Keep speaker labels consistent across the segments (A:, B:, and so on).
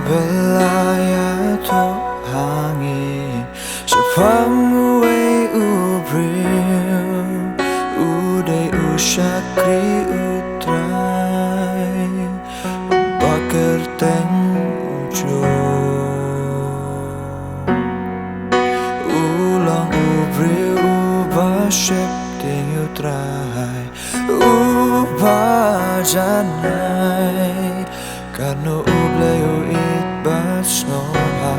A: belaya to hangi Shapang uwe ubril Uday ushakri utrai Bakar teng ujo Ulang ubril ubashep ting utrai Ubajanai Karno ublayo itbas ngomha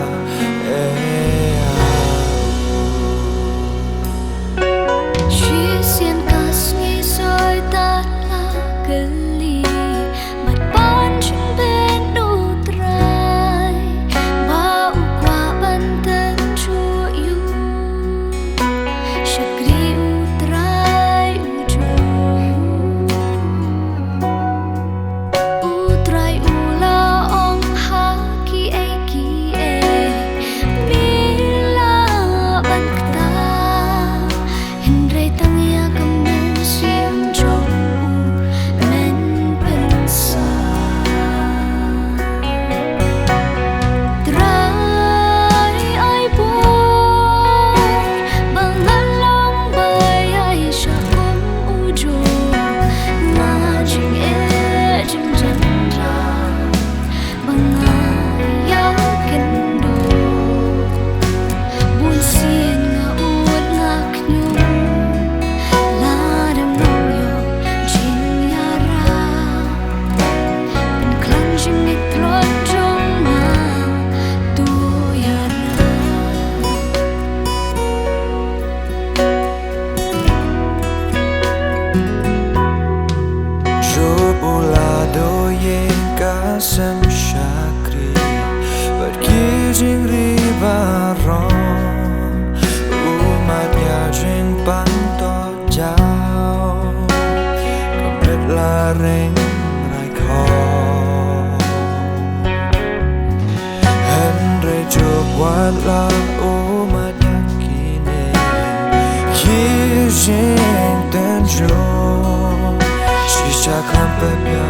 B: Chuyên cast nghi soi tát la geli Mặt ban chung bên đủ trai Bao qua ban thân chua yu Shakri utrai Utrai ula ong ha ki e Bila ban kta Hindray tangya kamen siyang jong men pensa Try ay boy Bangalong bay ay siya kong ujo Ngajing jing janda Bangaya kendo Bunsin nga uot nga knyong Ladam noyo jing yara Pinklan jing itlot jong ma tu yara
A: Jopulado yen kasem shakri Berkijing ribaron Umatnya jing panto jauh Kembet laring raiko Henry jopwat la umatnya kini Kijing tenjo Shisha kampep ya